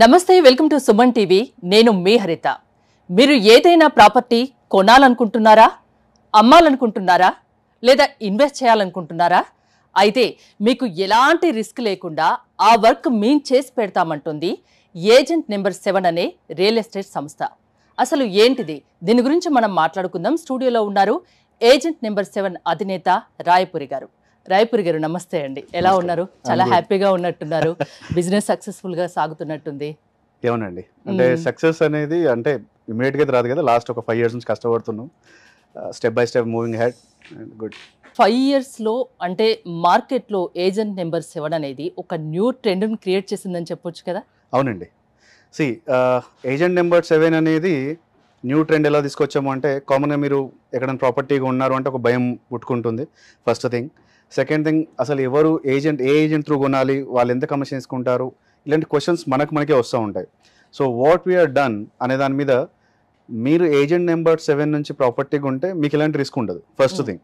నమస్తే, welcome to Suman TV. నేను మీ హరిత. మీరు ఏదైనా ప్రాపర్టీ కొనాలనుకుంటున్నారా, అమ్మాలనుకుంటున్నారా, లేదా ఇన్వెస్ట్ చేయాలనుకుంటున్నారా? అయితే మీకు ఎలాంటి రిస్క్ లేకుండా ఆ వర్క్ మేము చేసి పెడతామంటుంది ఏజెంట్ నెంబర్ 7 అనే రియల్ ఎస్టేట్ సంస్థ. అసలు ఏంటిది, దీని గురించి మనం మాట్లాడుకుందాం. స్టూడియోలో ఉన్నారు ఏజెంట్ నెంబర్ 7 అధినేత రాయపురి గారు. రాయపురి గారు నమస్తే అండి, ఎలా ఉన్నారు? చాలా హ్యాపీగా ఉన్నట్టున్నారు, బిజినెస్ సక్సెస్ఫుల్ గా సాగుతున్నట్టుంది. ఏమోనండి, అంటే సక్సెస్ అనేది అంటే ఇమీడియట్ గా రాదు కదా. లాస్ట్ ఒక 5 years నుంచి కష్టపడుతున్నాం, step by step moving head. Good. 5 years లో అంటే మార్కెట్ లో ఏజెంట్ నెంబర్ 7 అనేది ఒక న్యూ ట్రెండ్ ని క్రియేట్ చేసిందని చెప్పొచ్చు కదా. అవునండి. సి ఏజెంట్ నెంబర్ 7 అనేది న్యూ ట్రెండ్ ఎలా తీసుకొచ్చాము అంటే, కామన్గా మీరు ఎక్కడైనా ప్రాపర్టీగా ఉన్నారు అంటే ఒక భయం పుట్టుకుంటుంది, ఫస్ట్ థింగ్. సెకండ్ థింగ్, అసలు ఎవరు ఏజెంట్, ఏ ఏజెంట్ త్రూ కొనాలి, వాళ్ళు ఎంత కమిషన్ తీసుకుంటారు, ఇలాంటి క్వశ్చన్స్ మనకే వస్తూ ఉంటాయి. సో వాట్ వీఆర్ డన్ అనే దాని మీద, మీరు ఏజెంట్ నెంబర్ 7 నుంచి ప్రాపర్టీగా ఉంటే మీకు ఇలాంటి రిస్క్ ఉండదు, ఫస్ట్ థింగ్.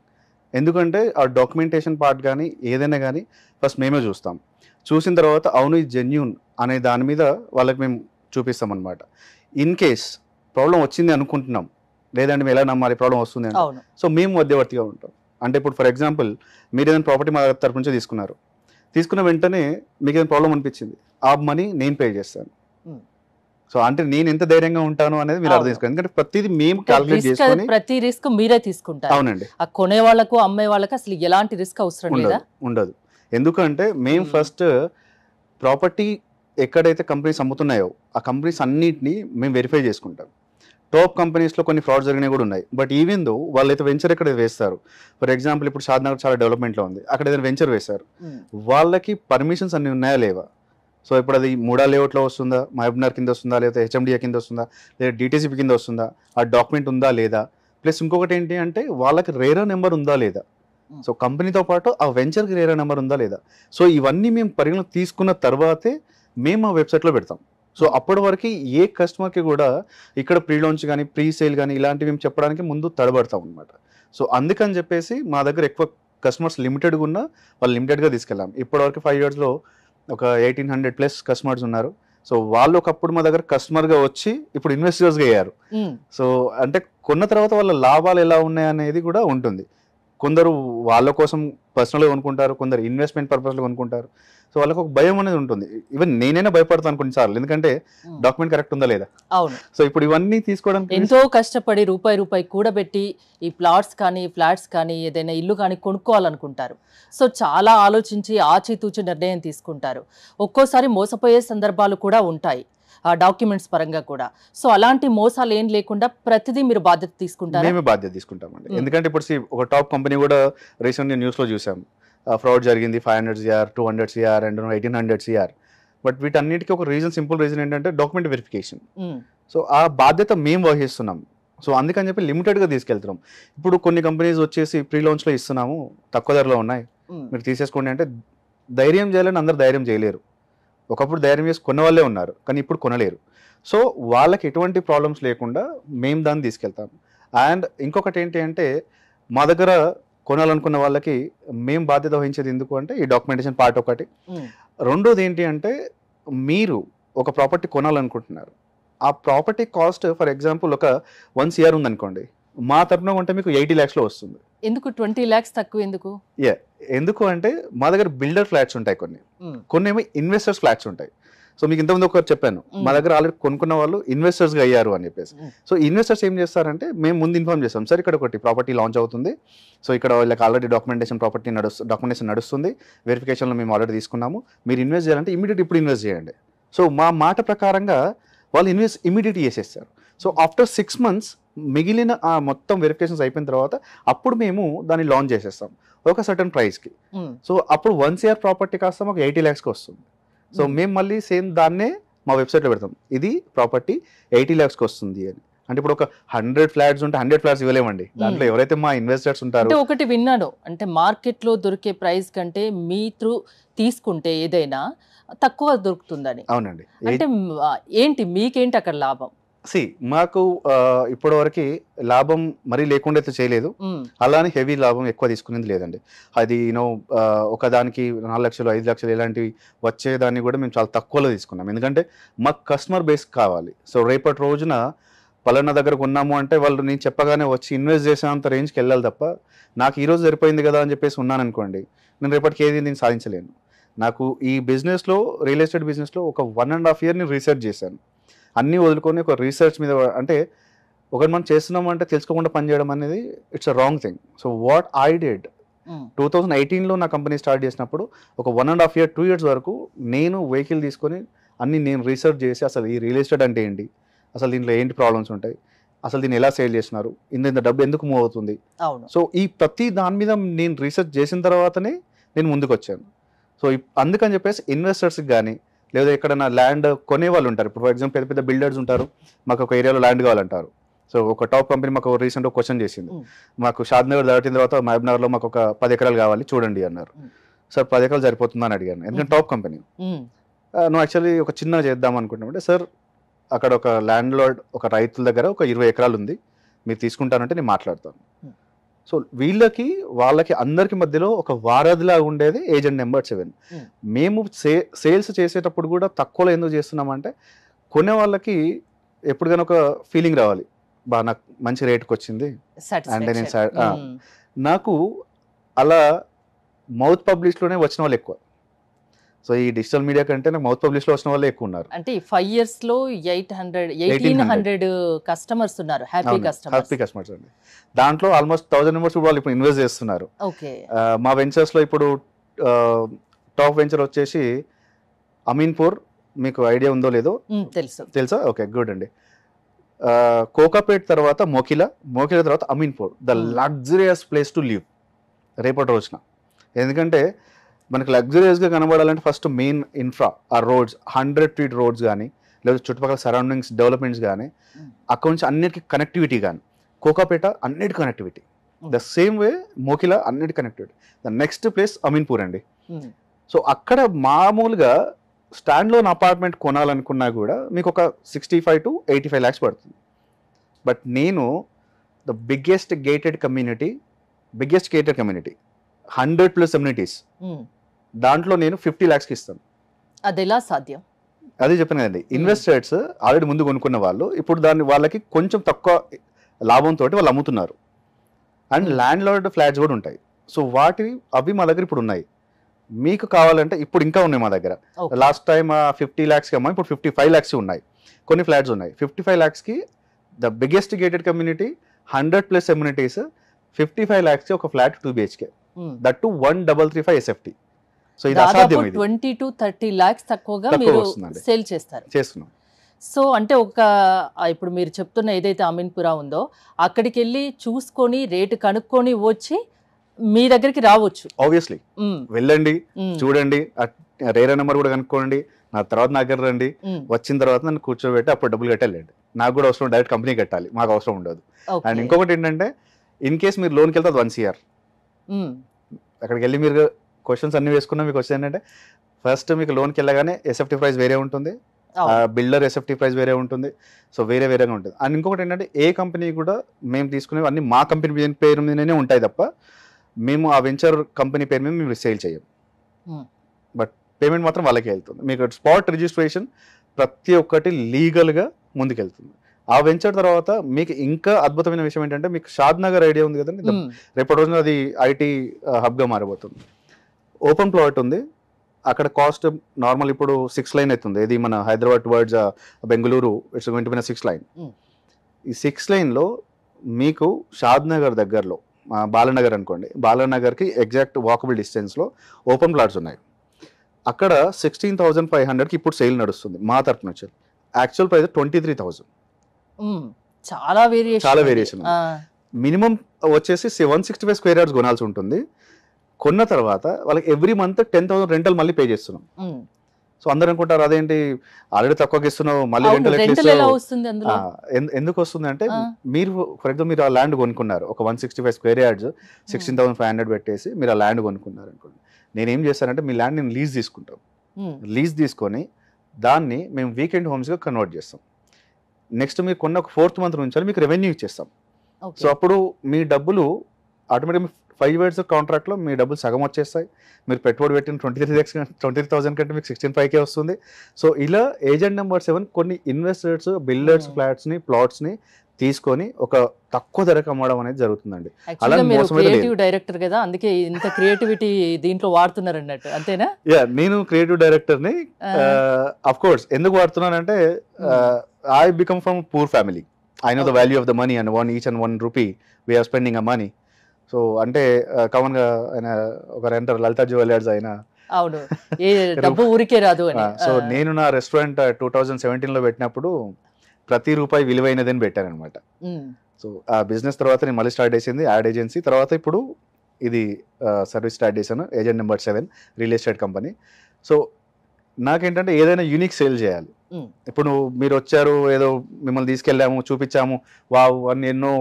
ఎందుకంటే ఆ డాక్యుమెంటేషన్ పార్ట్ కానీ ఏదైనా కానీ ఫస్ట్ మేమే చూస్తాం. చూసిన తర్వాత అవును ఇది జెన్యూన్ అనే దాని మీద వాళ్ళకి మేము చూపిస్తాం అనమాట. ఇన్ కేస్ ప్రాబ్లం వచ్చింది అనుకుంటున్నాం, లేదంటే మేము ఎలా నమ్మాలి ప్రాబ్లం వస్తుంది అంటే, సో మేము మధ్యవర్తిగా ఉంటాం. అంటే ఇప్పుడు ఫర్ ఎగ్జాంపుల్, మీరు ఏదైనా ప్రాపర్టీ మా తరపు నుంచి తీసుకున్న వెంటనే మీకు ఏదైనా ప్రాబ్లం అనిపించింది, ఆ మనీ నేను పే చేస్తాను. సో అంటే నేను ఎంత ధైర్యంగా ఉంటాను అనేది మీరు అర్థం చేసుకోండి. ఎందుకంటే ప్రతిదీ మేము క్యాలిక్యులేట్ చేసుకొని, ప్రతి రిస్క్ మీరే తీసుకుంటారు. అవునండి. ఆ కొనే వాళ్ళకు అమ్మే వాళ్ళకి అసలు ఎలాంటి రిస్క్ అవసరం లేదా? ఉండదు. ఎందుకంటే మేము ఫస్ట్ ప్రాపర్టీ ఎక్కడైతే కంపెనీస్ అమ్ముతున్నాయో ఆ కంపెనీస్ అన్నిటిని మేము వెరిఫై చేసుకుంటాం. టాప్ కంపెనీస్లో కొన్ని ఫ్రాడ్ జరిగినవి కూడా ఉన్నాయి. బట్ ఈవెన్ దో వాళ్ళైతే వెంచర్ ఎక్కడ వేస్తారు, ఫర్ ఎగ్జాంపుల్ ఇప్పుడు షాద్నగర్ చాలా డెవలప్మెంట్లో ఉంది, అక్కడ ఏదైనా వెంచర్ వేశారు, వాళ్ళకి పర్మిషన్స్ అన్ని ఉన్నాయా లేవా? సో ఇప్పుడు అది మూడా లేఅవుట్లో వస్తుందా, మహబూబ్నగర్ కింద వస్తుందా, లేకపోతే హెచ్ఎండిఏ కింద వస్తుందా, లేదా డిటీసీపీ కింద వస్తుందా, ఆ డాక్యుమెంట్ ఉందా లేదా? ప్లస్ ఇంకొకటి ఏంటి అంటే, వాళ్ళకి రేరా నెంబర్ ఉందా లేదా? సో కంపెనీతో పాటు ఆ వెంచర్కి రేరా నెంబర్ ఉందా లేదా? సో ఇవన్నీ మేము పరిగణలోకి తీసుకున్న తర్వాతే మేము ఆ వెబ్సైట్లో పెడతాం. సో అప్పటి వరకు ఏ కస్టమర్కి కూడా ఇక్కడ ప్రీ లాంచ్ కానీ ప్రీ సేల్ కానీ ఇలాంటివి మేము చెప్పడానికి ముందు తడబడతాం అనమాట. సో అందుకని చెప్పేసి మా దగ్గర ఎక్కువ కస్టమర్స్ లిమిటెడ్గా ఉన్నా వాళ్ళు లిమిటెడ్గా తీసుకెళ్ళాం. ఇప్పటివరకు 5 yearsలో ఒక 1800+ కస్టమర్స్ ఉన్నారు. సో వాళ్ళు ఒకప్పుడు మా దగ్గర కస్టమర్గా వచ్చి ఇప్పుడు ఇన్వెస్టర్స్గా అయ్యారు. సో అంటే కొన్న తర్వాత వాళ్ళ లాభాలు ఎలా ఉన్నాయి అనేది కూడా ఉంటుంది. కొందరు వాళ్ళ కోసం పర్సనల్గా కొనుక్కుంటారు, కొందరు ఇన్వెస్ట్మెంట్ పర్పస్లో కొనుక్కుంటారు. సో వాళ్ళకి ఒక భయం అనేది ఉంటుంది. ఈవెన్ నేనైనా భయపడతాను కొన్నిసార్లు, ఎందుకంటే డాక్యుమెంట్ కరెక్ట్ ఉందా లేదా. అవును. సో ఇప్పుడు ఇవన్నీ తీసుకోవడానికి ఎంతో కష్టపడి రూపాయి కూడబెట్టి ఈ ప్లాట్స్ కానీ ఫ్లాట్స్ కానీ ఏదైనా ఇల్లు కానీ కొనుక్కోవాలనుకుంటారు. సో చాలా ఆలోచించి ఆచితూచి నిర్ణయం తీసుకుంటారు. ఒక్కోసారి మోసపోయే సందర్భాలు కూడా ఉంటాయి, ఆ డాక్యుమెంట్స్ పరంగా కూడా. సో అలాంటి మోసాలు ఏం లేకుండా ప్రతిదీ మీరు బాధ్యత తీసుకుంటారు? మేమే బాధ్యత తీసుకుంటామండి. ఎందుకంటే ఇప్పుడు ఒక టాప్ కంపెనీ కూడా రీసెంట్గా న్యూస్లో చూసాం, ఫ్రాడ్ జరిగింది, 500 CR, 200 CR and 1800 CR. But వీటన్నిటికీ ఒక రీజన్, సింపుల్ రీజన్ ఏంటంటే డాక్యుమెంట్ వెరిఫికేషన్. సో ఆ బాధ్యత మేము వహిస్తున్నాం. సో అందుకని చెప్పి లిమిటెడ్గా తీసుకెళ్తున్నాం. ఇప్పుడు కొన్ని కంపెనీస్ వచ్చేసి ప్రీ లాంచ్లో ఇస్తున్నాము, తక్కువ ధరలో ఉన్నాయి, మీరు తీసేసుకోండి అంటే ధైర్యం చేయాలని అందరు ధైర్యం చేయలేరు. ఒకప్పుడు ధైర్యం చేసి కొన్న వాళ్ళే ఉన్నారు, కానీ ఇప్పుడు కొనలేరు. సో వాళ్ళకి ఎటువంటి ప్రాబ్లమ్స్ లేకుండా మేము దాన్ని తీసుకెళ్తాం. అండ్ ఇంకొకటి ఏంటి అంటే, మా దగ్గర కొనాలనుకున్న వాళ్ళకి మేము బాధ్యత వహించేది ఎందుకు అంటే ఈ డాక్యుమెంటేషన్ పార్ట్ ఒకటి. రెండోది ఏంటి అంటే, మీరు ఒక ప్రాపర్టీ కొనాలనుకుంటున్నారు, ఆ ప్రాపర్టీ కాస్ట్ ఫర్ ఎగ్జాంపుల్ ఒక 1 CR ఉందనుకోండి, మా తరపున కొంటే మీకు 80 lakhsలో వస్తుంది. ఎందుకు 20 lakhs తక్కువ ఎందుకు? ఎందుకు అంటే మా దగ్గర బిల్డర్ ఫ్లాట్స్ ఉంటాయి, కొన్ని ఏమో ఇన్వెస్టర్స్ ఫ్లాట్స్ ఉంటాయి. సో మీకు ఇంతకుముందు ఒకటి చెప్పాను, మా దగ్గర ఆల్రెడీ కొనుక్కున్న వాళ్ళు ఇన్వెస్టర్స్గా అయ్యారు అని చెప్పేసి. సో ఇన్వెస్టర్స్ ఏం చేస్తారంటే, మేము ముందు ఇన్ఫార్మ్ చేస్తాం, సార్ ఇక్కడ ఒకటి ప్రాపర్టీ లాంచ్ అవుతుంది, సో ఇక్కడ వాళ్ళకి ఆల్రెడీ డాక్యుమెంటేషన్ నడుస్తుంది, వెరిఫికేషన్లో మేము ఆల్రెడీ తీసుకున్నాము, మీరు ఇన్వెస్ట్ చేయాలంటే ఇప్పుడు ఇన్వెస్ట్ చేయండి. సో మా మాట ప్రకారంగా వాళ్ళు ఇమీడియట్ చేసేస్తారు. సో ఆఫ్టర్ 6 months మిగిలిన ఆ మొత్తం వెరిఫికేషన్స్ అయిపోయిన తర్వాత అప్పుడు మేము దాన్ని లాంచ్ చేసేస్తాం ఒక సర్టన్ ప్రైస్కి. సో అప్పుడు 1 CR ప్రాపర్టీ కాస్త మాకు 80 lakhsకి వస్తుంది. సో మేము మళ్ళీ సేమ్ దాన్నే మా వెబ్సైట్లో పెడతాం, ఇది ప్రాపర్టీ 80 lakhsకి వస్తుంది అని. అంటే ఇప్పుడు ఒక 100 flats ఉంటే 100 flats ఇవ్వలేమండి. దాంట్లో ఎవరైతే మా ఇన్వెస్టర్స్ ఉంటారో. ఒకటి విన్నాను, అంటే మార్కెట్లో దొరికే ప్రైస్ కంటే మీ త్రూ తీసుకుంటే ఏదైనా తక్కువ దొరుకుతుందని. అవునండి. అంటే ఏంటి మీకేంటి అక్కడ లాభం? మాకు ఇప్పటి వరకు లాభం మరీ లేకుండా అయితే చేయలేదు, అలానే హెవీ లాభం ఎక్కువ తీసుకునేది లేదండి. అది ఒకదానికి 4 లక్షలు 5 లక్షలు ఇలాంటివి వచ్చేదాన్ని కూడా మేము చాలా తక్కువలో తీసుకున్నాం, ఎందుకంటే మాకు కస్టమర్ బేస్ కావాలి. సో రేపటి రోజున పలానా దగ్గర కొన్నాము అంటే వాళ్ళు నేను చెప్పగానే వచ్చి ఇన్వెస్ట్ చేసేంత రేంజ్కి వెళ్ళాలి తప్ప, నాకు ఈరోజు సరిపోయింది కదా అని చెప్పేసి ఉన్నాను అనుకోండి, నేను రేపటికి ఏది నేను సాధించలేను. నాకు ఈ బిజినెస్లో, రియల్ ఎస్టేట్ బిజినెస్లో ఒక 1.5 year నేను రీసెర్చ్ చేశాను. అన్నీ వదులుకొని ఒక రీసెర్చ్ మీద, అంటే ఒకటి మనం చేస్తున్నాం అంటే తెలుసుకోకుండా పనిచేయడం అనేది it's a wrong thing. So what I did, 2018లో నా కంపెనీ స్టార్ట్ చేసినప్పుడు ఒక 1.5 year 2 years వరకు నేను వెహికల్ తీసుకొని అన్ని నేను రీసెర్చ్ చేసి అసలు ఈ రియల్ ఎస్టేట్ అంటే ఏంటి, అసలు దీంట్లో ఏంటి ప్రాబ్లమ్స్ ఉంటాయి, అసలు దీన్ని ఎలా సేల్ చేస్తున్నారు, ఇంత డబ్బు ఎందుకు మూవ్ అవుతుంది. సో ఈ ప్రతి దాని మీద నేను రీసెర్చ్ చేసిన తర్వాతనే నేను ముందుకు వచ్చాను. సో అందుకని చెప్పేసి ఇన్వెస్టర్స్కి కానీ లేదా ఎక్కడైనా ల్యాండ్ కొనే వాళ్ళు ఉంటారు, ఇప్పుడు ఫర్ ఎగ్జాంపుల్ పెద్ద పెద్ద బిల్డర్స్ ఉంటారు, మాకు ఒక ఏరియాలో ల్యాండ్ కావాలంటారు. సో ఒక టాప్ కంపెనీ మాకు రీసెంట్గా క్వశ్చన్ చేసింది, మాకు షాద్నగర్ దాటిన తర్వాత మహబూబ్నగర్లో మాకు ఒక 10 ఎకరాలు కావాలి చూడండి అన్నారు. సార్ 10 ఎకరాలు సరిపోతుందా అని అడిగాను, ఎందుకంటే టాప్ కంపెనీ. నువ్వు యాక్చువల్లీ ఒక చిన్న చేద్దాం అనుకుంటున్నామంటే, సార్ అక్కడ ఒక ల్యాండ్ లార్డ్ ఒక రైతుల దగ్గర ఒక 20 ఎకరాలు ఉంది, మీరు తీసుకుంటానంటే నేను మాట్లాడతాను. సో వాళ్ళకి అందరికి మధ్యలో ఒక వారధిలా ఉండేది ఏజెంట్ నెంబర్ 7. మేము సేల్స్ చేసేటప్పుడు కూడా తక్కువలో ఎందుకు చేస్తున్నామంటే, కొనే వాళ్ళకి ఎప్పుడుగానే ఒక ఫీలింగ్ రావాలి, నాకు మంచి రేట్కి వచ్చింది అంటే నేను నాకు అలా మౌత్ పబ్లిష్లోనే వచ్చిన వాళ్ళు ఎక్కువ. సో ఈ డిజిటల్ మీడియా కంటే నాకు మౌత్ పబ్లిష్లో వచ్చిన వాళ్ళే ఎక్కువ ఉన్నారు. అంటే 5 years లో 1800 కస్టమర్స్ ఉన్నారు, హ్యాపీ కస్టమర్స్ అండి. దాంట్లో ఆల్మోస్ట్ 1000 మెంబర్స్ వాళ్ళు ఇప్పుడు ఇన్వెస్ట్ చేస్తున్నారు. మా వెంచర్స్లో ఇప్పుడు టాప్ వెంచర్ వచ్చేసి అమీన్పూర్, మీకు ఐడియా ఉందో లేదో, తెలుసా? ఓకే, గుడ్ అండి. కోకాపేట్ తర్వాత మోకిలా తర్వాత Ameenpur, the luxurious place to live రేపటి రోజున. ఎందుకంటే మనకి లగ్జరియస్గా కనబడాలంటే ఫస్ట్ మెయిన్ ఇన్ఫ్రా, ఆ రోడ్స్ 100 feet రోడ్స్ కానీ, లేదా చుట్టుపక్కల సరౌండింగ్స్ డెవలప్మెంట్స్ కానీ, అక్కడ నుంచి అన్నిటికీ కనెక్టివిటీ కానీ. కోకాపేట అన్నిటి connectivity, the same way Mokila అన్నిటి connectivity. The next place Ameenpur అండి. సో అక్కడ మామూలుగా స్టాండ్ లోన్ అపార్ట్మెంట్ కొనాలనుకున్నా కూడా మీకు ఒక 65 to 85 lakhs పడుతుంది. బట్ నేను the biggest gated community 100+ amenities, దాంట్లో నేను 50 lakhsకి ఇస్తాను. అది ఎలా సాధ్యం? అదే చెప్పాను కదండి, ఇన్వెస్టర్స్ ఆల్రెడీ ముందు కొనుక్కున్న వాళ్ళు ఇప్పుడు దాన్ని వాళ్ళకి కొంచెం తక్కువ లాభంతో వాళ్ళు అమ్ముతున్నారు. అండ్ ల్యాండ్ లార్డ్ ఫ్లాట్స్ కూడా ఉంటాయి. సో అవి మా దగ్గర ఇప్పుడు ఉన్నాయి. మీకు కావాలంటే ఇప్పుడు ఇంకా ఉన్నాయి మా దగ్గర. లాస్ట్ టైం 50 lakhsకి అమ్మా, ఇప్పుడు 55 lakhs ఉన్నాయి. కొన్ని ఫ్లాట్స్ ఉన్నాయి 55 lakhsకి. The biggest gated community, 100+ amenities, 55 lakhsకి ఒక flat 2 BHK, that to 1335 SFT. So ఇది అసాధ్యం. ఇది 20 to 30 lakhs తక్కువగా మీరు సేల్ చేస్తున్నాం. సో అంటే ఇప్పుడు మీరు చెప్తున్న ఏదైతే అమీన్పురా ఉందో అక్కడికి వెళ్ళి చూసుకొని రేటు కనుక్కొని వచ్చి మీ దగ్గరికి రావచ్చు. ఆబ్వియస్లీ వెళ్ళండి, చూడండి, రేరా నెంబర్ కూడా కనుక్కోండి, నా తర్వాత నా దగ్గర రండి, వచ్చిన తర్వాత నన్ను కూర్చోబెట్టి అప్పుడు డబ్బులు కట్టాలండి. నాకు కూడా అవసరం, డైరెక్ట్ కంపెనీ కట్టాలి, మాకు అవసరం ఉండదు. అండ్ ఇంకొకటి ఏంటంటే, ఇన్ కేస్ మీరు లోన్కి వెళ్తే 1 CR, అక్కడికి వెళ్ళి మీరు క్వశ్చన్స్ అన్ని వేసుకున్నా మీకు వచ్చేది ఏంటంటే, ఫస్ట్ మీకు లోన్కి వెళ్ళగానే SFT ప్రైస్ వేరే ఉంటుంది, బిల్డర్ SFT ప్రైస్ వేరే ఉంటుంది. సో వేరేగా ఉంటుంది. అండ్ ఇంకొకటి ఏంటంటే, ఏ కంపెనీ కూడా మేము తీసుకునేవి అన్ని మా కంపెనీ పేరు మీదనే ఉంటాయి తప్ప మేము ఆ వెంచర్ కంపెనీ పేరు మీద మేము సేల్ చేయం. బట్ పేమెంట్ మాత్రం వాళ్ళకే వెళ్తుంది. మీకు స్పాట్ రిజిస్ట్రేషన్ ప్రతి ఒక్కటి లీగల్గా ముందుకెళ్తుంది. ఆ వెంచర్ తర్వాత మీకు ఇంకా అద్భుతమైన విషయం ఏంటంటే, మీకు షాద్నగర్ ఐడియా ఉంది కదండి, రేపటి రోజున అది IT హబ్గా మారబోతుంది. ఓపెన్ ప్లాట్ ఉంది అక్కడ. కాస్ట్ నార్మల్ ఇప్పుడు 6 lane అవుతుంది. ఇది మన Hyderabad towards Bengaluru, it's going to be 6 lane. ఈ 6 laneలో మీకు షాద్నగర్ దగ్గరలో, బాలనగర్ అనుకోండి, బాలనగర్కి ఎగ్జాక్ట్ వాకబుల్ డిస్టెన్స్లో ఓపెన్ ప్లాట్స్ ఉన్నాయి. అక్కడ 16,500కి ఇప్పుడు సేల్ నడుస్తుంది మా తరఫున వచ్చి. Actual price 23,000. చాలా వేరియేషన్. మినిమం వచ్చేసి 165 square yards కొనాల్సి ఉంటుంది. కొన్న తర్వాత వాళ్ళకి ఎవ్రీ మంత్ 10,000 రెంటల్ మళ్ళీ పే చేస్తున్నాం. సో అందరు అనుకుంటారు, అదేంటి ఆల్రెడీ తక్కువకి ఇస్తున్నావు మళ్ళీ రెంటల్ ఎందుకు వస్తుంది అంటే, మీరు ఫర్ ఎగ్జాంపుల్ మీరు ఆ ల్యాండ్ కొనుక్కున్నారు, ఒక 165 square yards 16,500 పెట్టేసి మీరు ఆ ల్యాండ్ కొనుక్కున్నారు అనుకోండి. నేనేం చేస్తానంటే, మీ ల్యాండ్ నేను లీజ్ తీసుకుంటాం. లీజ్ తీసుకొని దాన్ని మేము వీకెండ్ హోమ్స్గా కన్వర్ట్ చేస్తాం. నెక్స్ట్ మీరు కొన్న ఒక 4th మంత్ నుంచి మీకు రెవెన్యూ ఇచ్చేస్తాం. సో అప్పుడు మీ డబ్బులు ఆటోమేటిక్గా 5 years కాంట్రాక్ట్లో మీ డబ్బులు సగం వచ్చేస్తాయి. మీరు పెట్టుబడి పెట్టిన 23,000 కంటే మీకు 16,500 వస్తుంది. సో ఇలా ఏజెంట్ నెంబర్ 7 కొన్ని ఇన్వెస్టర్స్, బిల్డర్స్ ఫ్లాట్స్ని, ప్లాట్స్ని తీసుకొని ఒక తక్కువ ధరకు అమ్మడం అనేది జరుగుతుందండి. అలా క్రియేటివ్ డైరెక్టర్ కదా, అందుకే ఇంత క్రియేటివిటీ దీంట్లో వాడుతున్నారు అన్నట్టు, అంతేనా? నేను క్రియేటివ్ డైరెక్టర్ని. అఫ్ కోర్స్ ఎందుకు వాడుతున్నానంటే I become from poor family. I know the value of the money and each and 1 rupee we are spending a money. So అంటే కామన్ గా ఆయన ఒక రెంటర్ లలిత జ్యువెలర్స్ ఆయన అవును, ఏ డబ్బు ఊరికే రాదు అని. సో నేను నా రెస్టారెంట్ 2017లో పెట్టినప్పుడు ప్రతి రూపాయి విలువైనదని పెట్టాను అనమాట. సో ఆ బిజినెస్ తర్వాత నేను మళ్ళీ స్టార్ట్ చేసింది యాడ్ ఏజెన్సీ. తర్వాత ఇప్పుడు ఇది సర్వీస్ స్టార్ట్ చేశాను, agent number 7 real estate company. So నాకేంటంటే ఏదైనా యూనిక్ సేల్ చేయాలి. ఇప్పుడు మీరు వచ్చారు, ఏదో మిమ్మల్ని తీసుకెళ్ళాము, చూపించాము, వావ్ అని ఎన్నో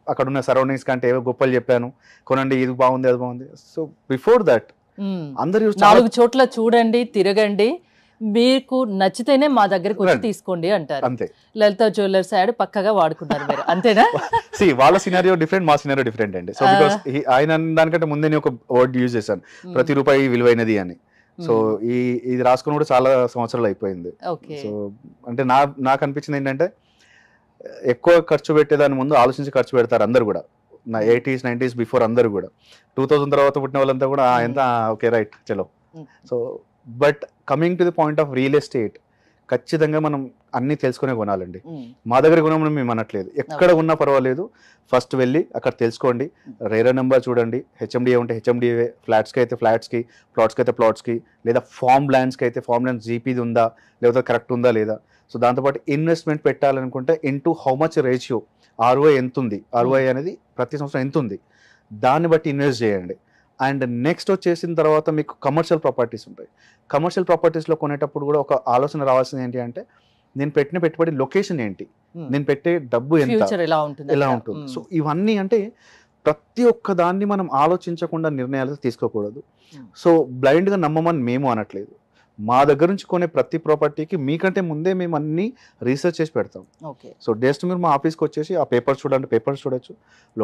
అక్కడ ఉన్న సరౌండింగ్స్ కంటే ఏవో గొప్పలు చెప్పాను, కొనండి, ఇది బాగుంది, అది బాగుంది. సో బిఫోర్ దట్ అందరూ 4 చోట్ల చూడండి, తిరగండి, మీకు నచ్చితేనే మా దగ్గరకు వచ్చి తీసుకోండి అంటారు. అంతే. లలిత జ్యువెలర్స్ యాడ్ పక్కగా వాడుకున్నారు మీరు, అంతేనా? వాళ్ళ సినారియో డిఫరెంట్, మా సినారియో డిఫరెంట్ అండి. సో బికాస్ ఆయన దానికంటే ముందే నేను ఒక వర్డ్ యూజ్ చేశాను, ప్రతి రూపాయి విలువైనది అని. సో ఇది రాసుకుని కూడా చాలా సంవత్సరాలు అయిపోయింది. సో అంటే నాకు అనిపించింది ఏంటంటే ఎక్కువ ఖర్చు పెట్టేదాని ముందు ఆలోచించి ఖర్చు పెడతారు అందరు కూడా. నా 80s 90s బిఫోర్ అందరు కూడా, 2000 తర్వాత పుట్టిన వాళ్ళంతా కూడా ఎంత ఓకే రైట్ చలో. So but coming to the point of real estate, ఖచ్చితంగా మనం అన్ని తెలుసుకునే కొనాలండి. మా దగ్గర కొనమని మేము అనట్లేదు, ఎక్కడ ఉన్నా పర్వాలేదు, ఫస్ట్ వెళ్ళి అక్కడ తెలుసుకోండి, రేరా నెంబర్ చూడండి, హెచ్ఎండిఏ ఉంటే హెచ్ఎండిఏ, ఫ్లాట్స్కి అయితే ఫ్లాట్స్కి, ప్లాట్స్కి అయితే ప్లాట్స్కి, లేదా ఫార్మ్ ల్యాండ్స్కి అయితే ఫార్మ్ ల్యాండ్స్ జీపీది ఉందా లేకపోతే కరెక్ట్ ఉందా లేదా. సో దాంతోపాటు ఇన్వెస్ట్మెంట్ పెట్టాలనుకుంటే into how much ratio, ROI ఎంత ఉంది, ఆర్ఓఐ అనేది ప్రతి సంవత్సరం ఎంత ఉంది, దాన్ని బట్టి ఇన్వెస్ట్ చేయండి. అండ్ నెక్స్ట్ వచ్చేసిన తర్వాత మీకు కమర్షియల్ ప్రాపర్టీస్ ఉంటాయి. కమర్షియల్ ప్రాపర్టీస్లో కొనేటప్పుడు కూడా ఒక ఆలోచన రావాల్సింది ఏంటి అంటే, నేను పెట్టిన పెట్టుబడి లొకేషన్ ఏంటి, నేను పెట్టే డబ్బు ఎంత, ఎలా ఉంటుంది. సో ఇవన్నీ అంటే ప్రతి ఒక్క దాన్ని మనం ఆలోచించకుండా నిర్ణయాలు తీసుకోకూడదు. సో బ్లైండ్గా నమ్మమని మేము అనట్లేదు, మా దగ్గర నుంచి కొనే ప్రతి ప్రాపర్టీకి మీకంటే ముందే మేము అన్ని రీసెర్చ్ చేసి పెడతాం. సో జస్ట్ మీరు మా ఆఫీస్కి వచ్చేసి ఆ పేపర్స్ చూడండి, పేపర్స్ చూడొచ్చు,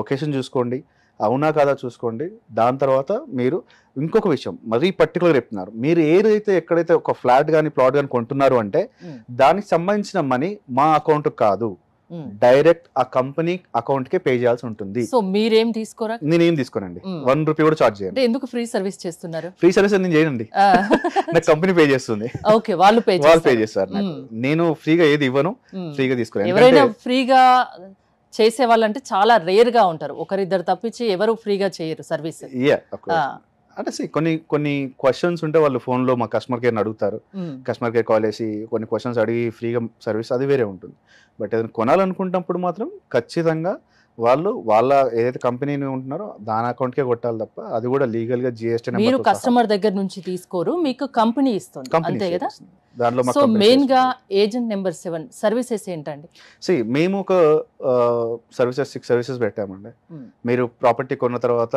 లొకేషన్ చూసుకోండి, అవునా కాదా చూసుకోండి. దాని తర్వాత మీరు ఇంకొక విషయం మరీ పర్టికులర్ చెప్తున్నారు, మీరు ఏదైతే ఎక్కడైతే ఒక ఫ్లాట్ కానీ ప్లాట్ కానీ కొంటున్నారు అంటే దానికి సంబంధించిన మనీ మా అకౌంట్ కాదు, డైరెక్ట్ ఆ కంపెనీ అకౌంట్ కే పే చేయాల్సి ఉంటుంది. సో మీరేం తీసుకోరా? నేనేం తీసుకోనండి, 1 రూపీ కూడా చార్జ్ చేయండి. ఎందుకు ఫ్రీ సర్వీస్ చేస్తున్నారు? ఫ్రీ సర్వీస్ నేను చేయనండి, నాకు కంపెనీ పే చేస్తుంది. ఓకే, వాళ్ళు పే చేస్తారు. నేను ఫ్రీగా ఏది ఇవ్వను, ఫ్రీగా తీసుకున్నాను. ఎవరైనా ఫ్రీగా చేసే వాళ్ళంటే చాలా రేర్ గా ఉంటారు, ఒకరిద్దరు తప్పించి ఎవరు ఫ్రీగా చేయరు సర్వీస్. అంటే కొన్ని క్వశ్చన్స్ ఉంటే వాళ్ళు ఫోన్లో మా కస్టమర్ కేర్ని అడుగుతారు, కస్టమర్ కేర్ కాల్ చేసి కొన్ని క్వశ్చన్స్ అడిగి ఫ్రీగా సర్వీస్, అది వేరే ఉంటుంది. బట్ ఏదైనా కొనాలనుకుంటున్నప్పుడు మాత్రం ఖచ్చితంగా వాళ్ళు వాళ్ళ ఏదైతే కంపెనీని ఉంటున్నారో దాని అకౌంట్కే కొట్టాలి తప్ప, అది కూడా లీగల్ గా జిఎస్టీ మీరు కస్టమర్ దగ్గర నుంచి తీసుకోరు, మీకు కంపెనీ ఇస్తుంది, అంతే కదా? దాంట్లో సో మెయిన్ గా ఏజెంట్ నెంబర్ 7 సర్వీసెస్ ఏంటండి? మేము ఒక సర్వీసెస్ 6 సర్వీసెస్ పెట్టామండి. మీరు ప్రాపర్టీ కొన్న తర్వాత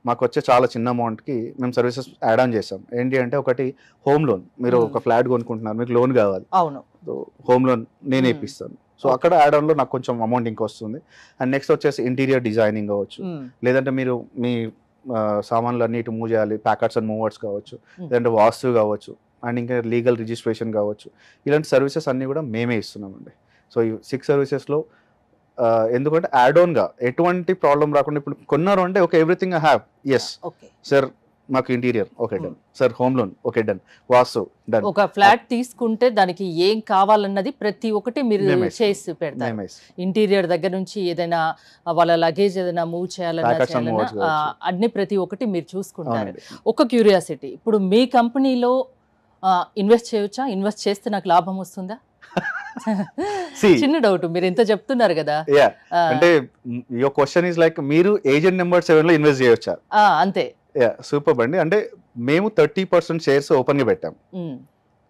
మాకు వచ్చే చాలా చిన్న అమౌంట్కి మేము సర్వీసెస్ యాడ్ ఆన్ చేసాం. ఏంటి అంటే, ఒకటి హోమ్ లోన్, మీరు ఒక ఫ్లాట్ కొనుక్కుంటున్నారు, మీకు లోన్ కావాలి, అవును, హోమ్ లోన్ నేను ఇప్పిస్తాను. సో అక్కడ యాడ్ ఆన్లో నాకు కొంచెం అమౌంట్ ఇంకా వస్తుంది. అండ్ నెక్స్ట్ వచ్చేసి ఇంటీరియర్ డిజైనింగ్ కావచ్చు, లేదంటే మీరు మీ సామాన్లు అన్ని ఇటు మూవ్ చేయాలి, ప్యాకెట్స్ అండ్ మూవర్స్ కావచ్చు, లేదంటే వాస్తు కావచ్చు, అండ్ ఇంకా లీగల్ రిజిస్ట్రేషన్ కావచ్చు, ఇలాంటి సర్వీసెస్ అన్నీ కూడా మేమే ఇస్తున్నామండి. సో ఈ 6 సర్వీసెస్లో ఎందుకంటే యాడ్ ఆన్ గా ఎటువంటి ప్రాబ్లం రాకుండా, ఇప్పుడు కొన్నారు అంటే okay everything I have, yes sir మాకు interior okay done, sir home loan okay done, vastu done. ఒక ఫ్లాట్ తీసుకుంటే దానికి ఏం కావాలన్నది ప్రతి ఒక్కటి మీరు చేసి పెడతారు. ఇంటీరియర్ దగ్గర నుంచి ఏదైనా వాళ్ళ లగేజ్ ఏదైనా మూవ్ చేయాలన్నా అన్ని ప్రతి ఒక్కటి మీరు చూసుకుంటారు. ఒక క్యూరియాసిటీ, ఇప్పుడు మీ కంపెనీలో ఇన్వెస్ట్ చేయొచ్చా? ఇన్వెస్ట్ చేస్తే నాకు లాభం వస్తుందా? చిన్న డౌట్, మీరు ఎంత చెప్తున్నారు కదా. అంటే యువర్ క్వశ్చన్ ఇస్ లైక్, మీరు ఏజెంట్ నెంబర్ 7 లో ఇన్వెస్ట్ చేయొచ్చా? అంతే. సూపర్ అండి. అంటే మేము 30% షేర్స్ ఓపెన్ గా పెట్టాం.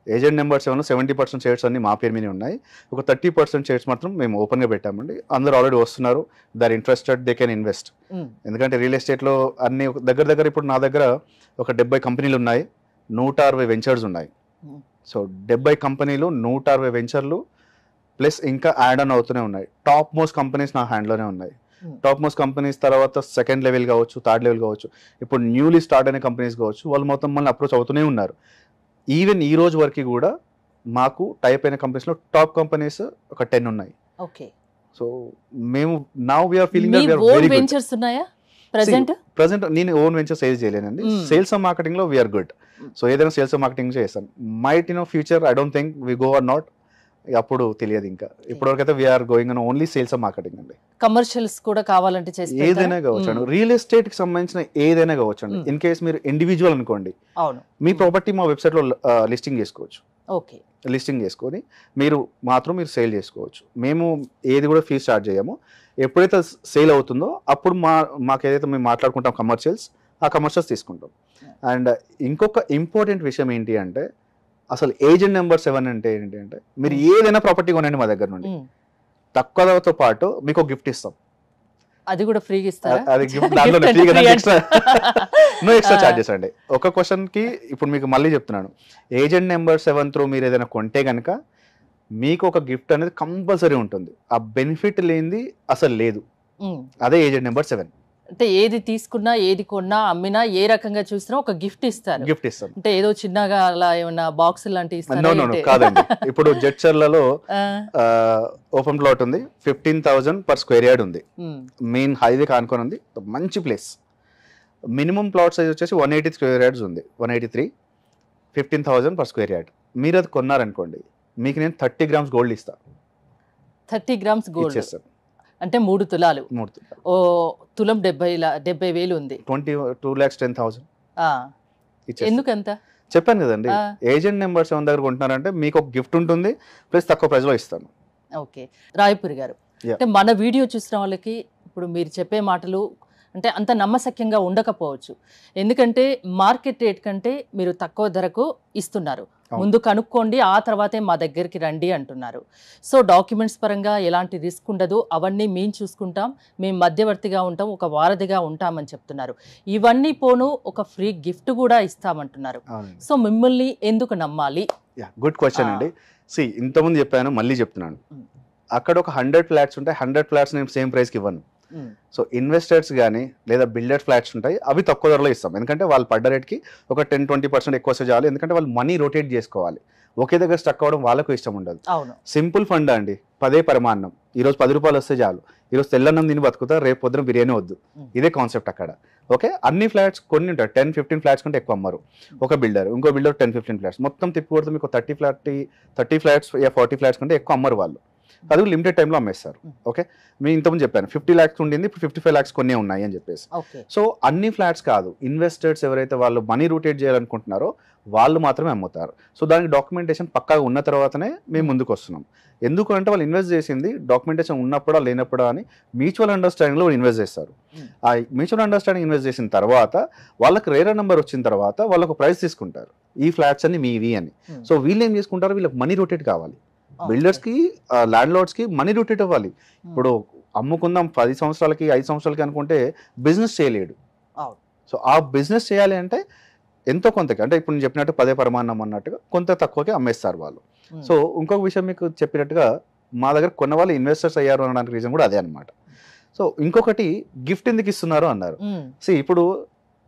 ఏజెంట్ నెంబర్ 7 లో 70% షేర్స్ అన్ని మా పేరు మీద ఉన్నాయి, ఒక 30% షేర్స్ మాత్రం మేము ఓపెన్ గా పెట్టామండి. అందరూ ఆల్రెడీ వస్తున్నారు, their interested, they can invest. ఎందుకంటే రియల్ ఎస్టేట్ లో అన్ని దగ్గర ఇప్పుడు నా దగ్గర ఒక 70 కంపెనీలు ఉన్నాయి, 160 వెంచర్స్ ఉన్నాయి. సో 70 కంపెనీలు, 160 వెంచర్లు, ప్లస్ ఇంకా యాడ్ ఆన్ అవుతూనే ఉన్నాయి. టాప్ మోస్ట్ కంపెనీస్ నా హ్యాండ్లోనే ఉన్నాయి. టాప్ మోస్ట్ కంపెనీస్ తర్వాత సెకండ్ లెవెల్ కావచ్చు, థర్డ్ లెవెల్ కావచ్చు, ఇప్పుడు న్యూలీ స్టార్ట్ అయిన కంపెనీస్ కావచ్చు, వాళ్ళు మొత్తం మళ్ళీ అప్రోచ్ అవుతూనే ఉన్నారు. ఈవెన్ ఈ రోజు వరకు కూడా మాకు టైప్ అయిన కంపెనీస్లో టాప్ కంపెనీస్ ఒక 10 ఉన్నాయి. ఓకే. సో మేము నౌ వీఆర్ ఫీలింగ్ మీ ఓన్ వెంచర్స్ ఉన్నాయా ప్రెసెంట్? నేను ఓన్ వెంచర్ సేల్స్ చేయలేనండి. సేల్స్ అండ్ మార్కెటింగ్ లో వీఆర్ గుడ్. సో ఏదైనా సేల్స్ అండ్ మార్కెటింగ్ చేస్తాను. Might future I don't think we go or not, అప్పుడు తెలియదు. ఇంకా ఇప్పటివరకు అయితే we're going on only sales and marketing అండి. కమర్షియల్స్ కూడా కావాలంటే ఏదైనా కావచ్చు అండి, రియల్ ఎస్టేట్ కి సంబంధించిన ఏదైనా కావచ్చు అండి. ఇన్ కేస్ మీరు ఇండివిజువల్ అనుకోండి, అవును, మీ ప్రాపర్టీ మా వెబ్సైట్ లో లిస్టింగ్ చేసుకోవచ్చు. ఓకే, లిస్టింగ్ చేసుకొని మీరు సేల్ చేసుకోవచ్చు. మేము ఏది కూడా ఫీజు చార్జ్ చేయము. ఎప్పుడైతే సేల్ అవుతుందో అప్పుడు మాకు ఏదైతే మేము మాట్లాడుకుంటాం కమర్షియల్స్, ఆ కమర్షియల్స్ తీసుకుంటాం. అండ్ ఇంకొక ఇంపార్టెంట్ విషయం ఏంటి అంటే, అసలు ఏజెంట్ నెంబర్ 7 అంటే ఏంటి అంటే, మీరు ఏదైనా ప్రాపర్టీ కొనండి మా దగ్గర నుండి, తక్కువ ధరతో పాటు మీకు ఒక గిఫ్ట్ ఇస్తాం. అది కూడా ఫ్రీగా ఇస్తారా? అది గిఫ్ట్, దాంట్లో నో ఎక్స్ట్రా చార్జెస్ అండి. ఒక క్వశ్చన్ కి ఇప్పుడు మీకు మళ్ళీ చెప్తున్నాను, ఏజెంట్ నెంబర్ 7 త్రూ మీరు ఏదైనా కొంటే కనుక మీకు ఒక గిఫ్ట్ అనేది కంపల్సరీ ఉంటుంది. ఆ బెనిఫిట్ లేనిది అసలు లేదు. అదే ఏజెంట్ నెంబర్ 7. అంటే ఏది తీసుకున్నా, ఏది కొన్నా, అమ్మినా, ఏ రకంగా చూసినా ఒక గిఫ్ట్ ఇస్తారు. గిఫ్ట్ ఇస్తాం. అంటే ఏదో చిన్నగా అలా ఏమన్నా బాక్స్ లాంటివి ఇస్తారు? కాదండి. ఇప్పుడు జడ్చర్లలో ఓపెన్ ప్లాట్ ఉంది, 15,000 పర్ స్క్వేర్ యార్డ్ ఉంది. మెయిన్ హైవే కానుకొని ఉంది, మంచి ప్లేస్. మినిమం ప్లాట్ సైజ్ వచ్చేసి 180 స్క్వేర్ యార్డ్స్ ఉంది, 183, 15,000 పర్ స్క్వేర్ యార్డ్. మీరు అది కొన్నారనుకోండి, మీకు నేను 30 grams గోల్డ్ ఇస్తా. 30 grams గోల్డ్ ఇచ్చేస్తాను. అంటే 3 తులాలు. ఓ తులం 70,000 ఉంది. 2,10,000. ఎందుకంత చెప్పాను కదండి, ఏజెంట్ నెంబర్ 7 దగ్గర కొంటున్నారంటే మీకు ఒక గిఫ్ట్ ఉంటుంది, ప్లస్ తక్కువ ప్రైస్ లో ఇస్తాను. ఓకే, రాయపూరి గారు, అంటే మన వీడియో చూసిన వాళ్ళకి ఇప్పుడు మీరు చెప్పే మాటలు అంటే అంత నమ్మశక్యంగా ఉండకపోవచ్చు. ఎందుకంటే మార్కెట్ రేట్ కంటే మీరు తక్కువ ధరకు ఇస్తున్నారు. ముందు కనుక్కోండి, ఆ తర్వాతే మా దగ్గరికి రండి అంటున్నారు. సో డాక్యుమెంట్స్ పరంగా ఎలాంటి రిస్క్ ఉండదు, అవన్నీ మేము చూసుకుంటాం, మేము మధ్యవర్తిగా ఉంటాం, ఒక వారధిగా ఉంటామని చెప్తున్నారు. ఇవన్నీ పోను ఒక ఫ్రీ గిఫ్ట్ కూడా ఇస్తామంటున్నారు. సో మిమ్మల్ని ఎందుకు నమ్మాలి? గుడ్ క్వశ్చన్ అండి. ఇంతకుముందు చెప్పాను, మళ్ళీ చెప్తున్నాను. అక్కడ ఒక 100 ఫ్లాట్స్ ఉంటాయి, 100 ఫ్లాట్స్ నేను సేమ్ ప్రైస్కి ఇవ్వను. సో ఇన్వెస్టర్స్ కానీ లేదా బిల్డర్ ఫ్లాట్స్ ఉంటాయి, అవి తక్కువ ధరలో ఇస్తాం. ఎందుకంటే వాళ్ళు పడ్డ రేట్కి ఒక 10-20% ఎక్కువ వస్తే చాలు. ఎందుకంటే వాళ్ళు మనీ రొటేట్ చేసుకోవాలి, ఒకే దగ్గర స్టక్ అవ్వడం వాళ్ళకు ఇష్టం ఉండదు. సింపుల్ ఫండ్ అండి, 10 పరమాన్నం. ఈరోజు 10 రూపాయలు వస్తే చాలు, ఈరోజు తెల్లన్నం తిని బతుకుతా, రేపు పొద్దున బిర్యానీ వద్దు. ఇదే కాన్సెప్ట్ అక్కడ. ఓకే, అన్ని ఫ్లాట్స్ కొన్ని ఉంటాయి, 10-15 ఫ్లాట్స్ కంటే ఎక్కువ అమ్మరు. ఒక బిల్డర్, ఇంకో బిల్డర్ 10-15 ఫ్లాట్స్, మొత్తం తిప్పి కొడితే మీకు 30 ఫ్లాట్స్ 40 ఫ్లాట్స్ కంటే ఎక్కువ అమ్మరు వాళ్ళు. అది లిమిటెడ్ టైంలో అమ్మేస్తారు. ఓకే, మీ ఇంతకుముందు చెప్పాను 50 lakhs ఉండింది, ఇప్పుడు 55 lakhs కొన్ని ఉన్నాయి అని చెప్పేసి. సో అన్ని ఫ్లాట్స్ కాదు, ఇన్వెస్టర్స్ ఎవరైతే వాళ్ళు మనీ రొటేట్ చేయాలనుకుంటున్నారో వాళ్ళు మాత్రమే అమ్ముతారు. సో దానికి డాక్యుమెంటేషన్ పక్కాగా ఉన్న తర్వాతనే మేము ముందుకు వస్తున్నాం. ఎందుకంటే వాళ్ళు ఇన్వెస్ట్ చేసింది డాక్యుమెంటేషన్ ఉన్నప్పుడా లేనప్పుడా అని మ్యూచువల్ అండర్స్టాండింగ్లో ఇన్వెస్ట్ చేస్తారు. ఆ మ్యూచువల్ అండర్స్టాండింగ్ ఇన్వెస్ట్ చేసిన తర్వాత వాళ్ళకి రేరా నెంబర్ వచ్చిన తర్వాత వాళ్ళకు ప్రైస్ తీసుకుంటారు, ఈ ఫ్లాట్స్ అన్ని మీవి అని. సో వీళ్ళు ఏం చేసుకుంటారు, వీళ్ళకి మనీ రొటేట్ కావాలి. బిల్డర్స్ కి, ల్యాండ్ లార్డ్స్ కి మనీ రొటేట్ అవ్వాలి. ఇప్పుడు అమ్ముకుందాం 10 సంవత్సరాలకి 5 సంవత్సరాలకి అనుకుంటే బిజినెస్ చేయలేడు. సో ఆ బిజినెస్ చేయాలి అంటే ఎంతో కొంతకి, అంటే ఇప్పుడు నేను చెప్పినట్టు 10 పరమాన్నం అన్నట్టుగా కొంత తక్కువకి అమ్మేస్తారు వాళ్ళు. సో ఇంకొక విషయం మీకు చెప్పినట్టుగా మా దగ్గర కొన్న వాళ్ళు ఇన్వెస్టర్స్ అయ్యారు అనడానికి రీజన్ కూడా అదే అనమాట. సో ఇంకొకటి గిఫ్ట్ ఎందుకు ఇస్తున్నారు అన్నారు. ఇప్పుడు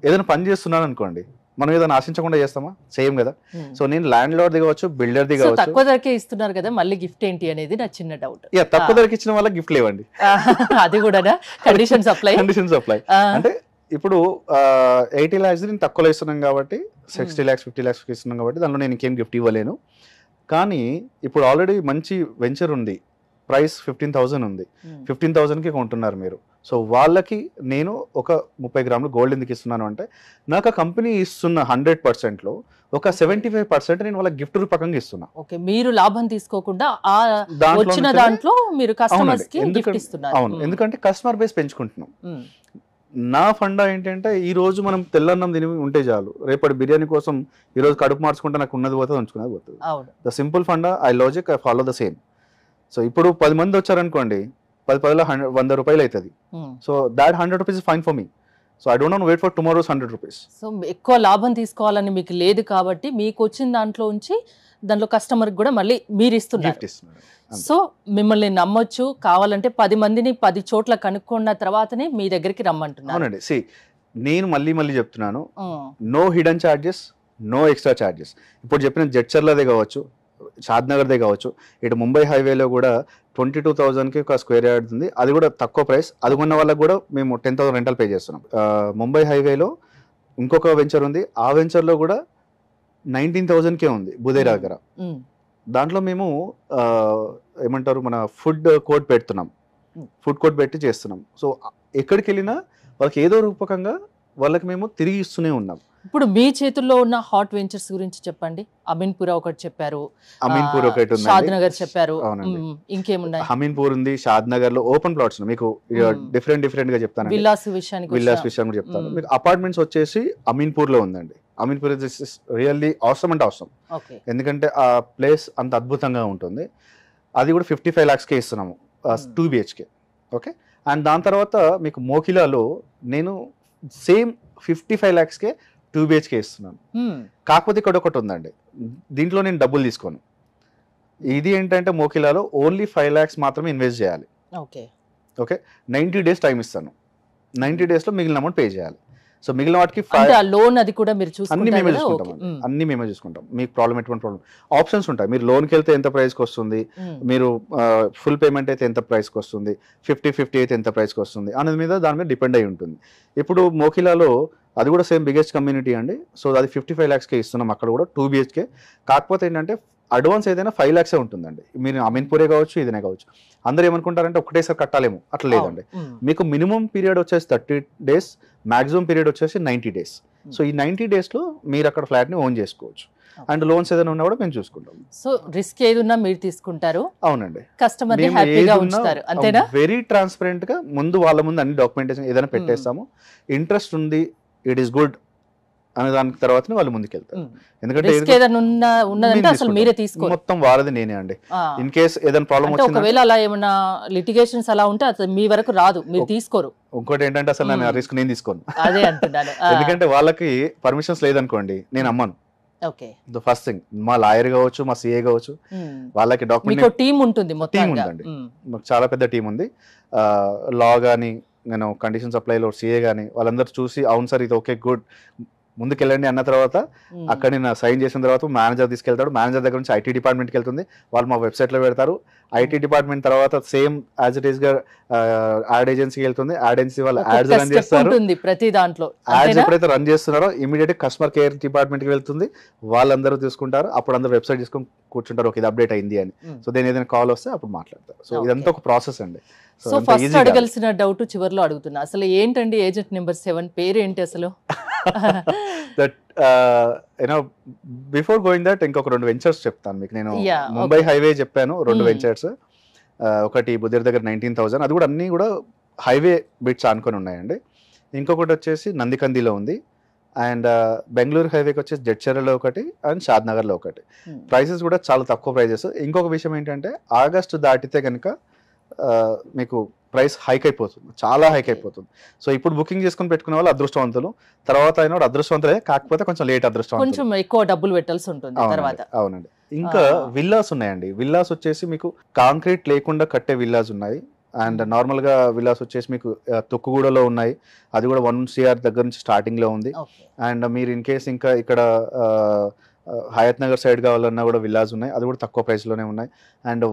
ఏదైనా పని చేస్తున్నాను అనుకోండి, మనం ఏదైనా ఆశించకుండా చేస్తామా? సేమ్ కదా. సో నేను ల్యాండ్ లార్డ్ దిగవచ్చు, బిల్డర్ దిగవచ్చు. తక్కువ ధరకే ఇస్తున్నారు కదా, మళ్ళీ గిఫ్ట్ ఏంటి అనేది నా చిన్న డౌట్. తక్కువ ధరకి ఇచ్చిన వాళ్ళకి గిఫ్ట్ లేవండి. అది కూడా కండిషన్స్ అప్లై. అంటే ఇప్పుడు 80 lakhs నేను తక్కువలో ఇస్తున్నాం కాబట్టి, 60 lakhs 50 lakhs ఇస్తున్నాం కాబట్టి దానిలో నేను ఇంకేం గిఫ్ట్ ఇవ్వలేను. కానీ ఇప్పుడు ఆల్రెడీ మంచి వెంచర్ ఉంది, ప్రైస్ 15,000 ఉంది, 15,000కి కొంటున్నారు మీరు. సో వాళ్ళకి నేను ఒక 30 గ్రాములు గోల్డ్ ఎందుకు ఇస్తున్నాను అంటే, నాకు ఆ కంపెనీ ఇస్తున్న 100%లో ఒక 75% నేను వాళ్ళకి గిఫ్ట్ రూపకంగా ఇస్తున్నా. ఓకే, మీరు లాభం తీసుకోకుండా వచ్చిన దాంట్లో మీరు కస్టమర్స్ కి గిఫ్ట్ ఇస్తున్నారు. అవును, ఎందుకంటే కస్టమర్ బేస్ పెంచుకుంటున్నాం. నా ఫండా ఏంటంటే, ఈ రోజు మనం తెల్లన్నం తిని ఉంటే చాలు, రేపటి బిర్యానీ కోసం ఈ రోజు కడుపు మార్చుకుంటే నాకు ఉన్నది పోతుంది, ఉంచుకున్నది పోతుంది. The simple funda, I logic, I follow the same. So ఇప్పుడు 10 మంది వచ్చారనుకోండి, 10 100 రూపాయలు అవుతుంది. So that 100 rupees fine for me. So I don't wait for tomorrow's 100 rupees. So ఎక్కువ లాభం తీసుకోవాలని మీకు లేదు కాబట్టి మీకు వచ్చిన దాంట్లో ఉంచి దాంట్లో కస్టమర్కి కూడా మళ్ళీ మీరు ఇస్తున్నారు. గిఫ్ట్ ఇస్తున్నాను. సో మిమ్మల్ని నమ్మొచ్చు, కావాలంటే 10 మందిని 10 చోట్ల కనుక్కున్న తర్వాతనే మీ దగ్గరికి రమ్మంటున్నారు. అవునండి. నేను మళ్ళీ చెప్తున్నాను, no hidden charges, no extra charges. ఇప్పుడు చెప్పిన జడ్చర్లదే కావచ్చు, షాద్నగర్దే కావచ్చు, ఇటు ముంబై హైవేలో కూడా 22,000కి ఒక స్క్వేర్ యార్డ్ ఉంది. అది కూడా తక్కువ ప్రైస్. అది ఉన్న వాళ్ళకి కూడా మేము 10,000 రెంటల్ పే చేస్తున్నాం. ముంబై హైవేలో ఇంకొక వెంచర్ ఉంది. ఆ వెంచర్లో కూడా 19,000కే ఉంది బుదేరా దగ్గర. దాంట్లో మేము ఏమంటారు మన ఫుడ్ కోర్ట్ పెడుతున్నాం. ఫుడ్ కోర్ట్ పెట్టి చేస్తున్నాం. సో ఎక్కడికి వెళ్ళినా వాళ్ళకి ఏదో రూపకంగా వాళ్ళకి మేము తిరిగి ఇస్తూనే ఉన్నాం. ఇప్పుడు మీ చేతుల్లో ఉన్న హాట్ వెంచర్స్ గురించి చెప్పండి. అమీన్పూర్ ఒకటి చెప్పారు, అమీన్పూర్ ఒకటి ఉంది, షాద్నగర్ చెప్పారు, అవునండి. ఇంకేమున్నాయి? అమీన్పూర్ ఉంది, షాద్నగర్ లో ఓపెన్ ప్లాట్స్ మీకు డిఫరెంట్ గా చెప్తాను. విల్లాస్ విషయానికి విషయం కూడా చెప్తాను మీకు. అపార్ట్మెంట్స్ వచ్చేసి అమీన్పూర్ లో ఉందండి. అమీన్పూర్ ఇస్ రియల్లీ అవసరం అంటే అవసరం, ఎందుకంటే ఆ ప్లేస్ అంత అద్భుతంగా ఉంటుంది. అది కూడా 55 lakhsకే ఇస్తున్నాము, 2 BHK. ఓకే. అండ్ దాని తర్వాత మీకు మోకిలాలో నేను సేమ్ 55 lakhsకే 2 BHK ఇస్తున్నాను. కాకపోతే ఇక్కడ ఒకటి ఉందండి, దీంట్లో నేను డబ్బులు తీసుకోను. ఇది ఏంటంటే మోకిలాలో ఓన్లీ 5 lakhs మాత్రమే ఇన్వెస్ట్ చేయాలి. ఓకే. 90 days టైం ఇస్తాను. 90 daysలో మిగిలిన అమౌంట్ పే చేయాలి. సో మిగిలిన వాటికి లోన్ అది కూడా మీరు అన్ని మేమే చూసుకుంటాం. అన్ని మేమే చూసుకుంటాం. మీకు ఎటువంటి ప్రాబ్లం ఆప్షన్స్ ఉంటాయి. మీరు లోన్కి వెళ్తే ఎంత ప్రైస్కి వస్తుంది, మీరు ఫుల్ పేమెంట్ అయితే ఎంత ప్రైస్కి వస్తుంది, 50-50 అయితే ఎంత ప్రైస్కి వస్తుంది అనేది మీద దాని మీద డిపెండ్ అయి ఉంటుంది. ఇప్పుడు మోకిలాలో అది కూడా సేమ్ బిగ్గెస్ట్ కమ్యూనిటీ అండి. సో అది 55 lakhsకే ఇస్తున్నాం. అక్కడ కూడా 2 BHK. కాకపోతే ఏంటంటే అడ్వాన్స్ ఏదైనా 5 lakhs ఉంటుందండి. మీరు అమీన్పూరే కావచ్చు, ఇదనే కావచ్చు. అందరూ ఏమనుకుంటారంటే ఒకటేసారి కట్టాలేమో, అట్లా లేదండి. మీకు మినిమం పీరియడ్ వచ్చేసి 30 days, మాక్సిమం పీరియడ్ వచ్చేసి 90 days. సో ఈ 90 daysలో మీరు అక్కడ ఫ్లాట్ని ఓన్ చేసుకోవచ్చు. అండ్ లోన్స్ ఏదైనా ఉన్నా కూడా మేము చూసుకుంటాం. సో రిస్క్ ఏది ఉన్నా మీరు తీసుకుంటారు. అవునండి. కస్టమర్ హ్యాపీగా ఉంచుతారు, అంతేనా? వెరీ ట్రాన్స్పరెంట్ గా వాళ్ళ ముందు అన్ని డాక్యుమెంటేషన్ ఏదైనా పెట్టేస్తాము. ఇంట్రెస్ట్ ఉంది, ఇట్ ఈస్ గుడ్ అనే దాని తర్వాత వాళ్ళు ముందుకెళ్తారు. ఎందుకంటే మొత్తం వాళ్ళది నేనే అండి. ఇన్ కేస్ ఏదైనా ప్రాబ్లం వచ్చింది, ఒకవేళ అలా ఏమైనా లిటిగేషన్స్ అలా ఉంటే అది మీ వరకు రాదు, మీరు తీసుకోరు. ఇంకోటి ఏంటంటే అసలు నేను రిస్క్ నేను తీసుకోను. అదే అంటున్నాను. ఎందుకంటే వాళ్ళకి పర్మిషన్స్ లేదనుకోండి, నేను అమ్మను. ఫస్ట్ థింగ్ మా లాయర్ కావచ్చు, మా సిఏ కావచ్చు, వాళ్ళకి డాక్యుమెంట్ టీం ఉంటుంది, టీం ఉందండి. మాకు చాలా పెద్ద టీం ఉంది. లా కానీ నేను కండిషన్ సప్లైలో సిఏ కానీ వాళ్ళందరూ చూసి అవును సార్ ఇది ఓకే గుడ్ ముందుకెళ్ళండి అన్న తర్వాత అక్కడ నేను సైన్ చేసిన తర్వాత మేనేజర్ తీసుకెళ్తాడు. మేనేజర్ దగ్గర నుంచి ఐటీ డిపార్ట్మెంట్కి వెళ్తుంది, వాళ్ళు మా వెబ్సైట్లో పెడతారు. ఐటీ డిపార్ట్మెంట్ తర్వాత సేమ్ యాజ్ ఇట్ ఈస్ గా యాడ్ ఏజెన్సీకి వెళ్తుంది. యాడ్ ఏజెన్సీ వాళ్ళు యాడ్స్ రన్ చేస్తారు. ప్రతి దాంట్లో యాడ్స్ ఎప్పుడైతే రన్ చేస్తున్నారో ఇమీడియట్ కస్టమర్ కేర్ డిపార్ట్మెంట్కి వెళ్తుంది, వాళ్ళందరూ తీసుకుంటారు. అప్పుడు అందరూ వెబ్సైట్ తీసుకొని కూర్చుంటారు, ఓకే ఇది అప్డేట్ అయింది అని. సో దేని ఏదైనా కాల్ వస్తే అప్పుడు మాట్లాడతారు. సో ఇదంతా ఒక ప్రాసెస్ అండి. సో ఫస్ట్ అడగాల్సిన డౌట్ చివరిలో అడుగుతున్నా, అసలు ఏంటండి ఏజెంట్ నెంబర్ 7 పేరు ఏంటి అసలు? దట్ బిఫోర్ గోయింగ్ దట్ ఇంకొక 2 వెంచర్స్ చెప్తాను మీకు. నేను ముంబై హైవే చెప్పాను, 2 వెంచర్స్. ఒకటి బుదేర్ దగ్గర 19,000, అది కూడా అన్ని కూడా హైవే బిట్స్ ఆనుకొని ఉన్నాయండి. ఇంకొకటి వచ్చేసి నందికందిలో ఉంది. అండ్ బెంగళూరు హైవేకి వచ్చేసి జడ్చర్లలో ఒకటి అండ్ షాద్నగర్లో ఒకటి. ప్రైసెస్ కూడా చాలా తక్కువ ప్రైజెస్. ఇంకొక విషయం ఏంటంటే ఆగస్టు దాటితే కనుక మీకు ప్రైస్ హైక్ అయిపోతుంది, చాలా హైక్ అయిపోతుంది. సో ఇప్పుడు బుకింగ్ చేసుకుని పెట్టుకునే వాళ్ళు అదృష్టవంతులు, తర్వాత అయిన వాడు అదృష్టవంతులే, కాకపోతే కొంచెం లేట్ అదృష్టవంతులు, కొంచెం ఎక్కువ డబ్బులు పెట్టాల్సి ఉంటుంది తర్వాత. అవునండి. ఇంకా విల్లాస్ ఉన్నాయండి. విల్లాస్ వచ్చేసి మీకు కాంక్రీట్ లేకుండా కట్టే విల్లాస్ ఉన్నాయి. అండ్ నార్మల్ గా విల్లాస్ వచ్చేసి మీకు తొక్కుగూడలో ఉన్నాయి. అది కూడా 1 CR దగ్గర నుంచి స్టార్టింగ్ లో ఉంది. అండ్ మీరు ఇన్ కేస్ ఇంకా ఇక్కడ హయత్ నగర్ సైడ్ కావాలన్నా కూడా విల్లాస్ ఉన్నాయి, అది కూడా తక్కువ ప్రైస్ లోనే ఉన్నాయి. అండ్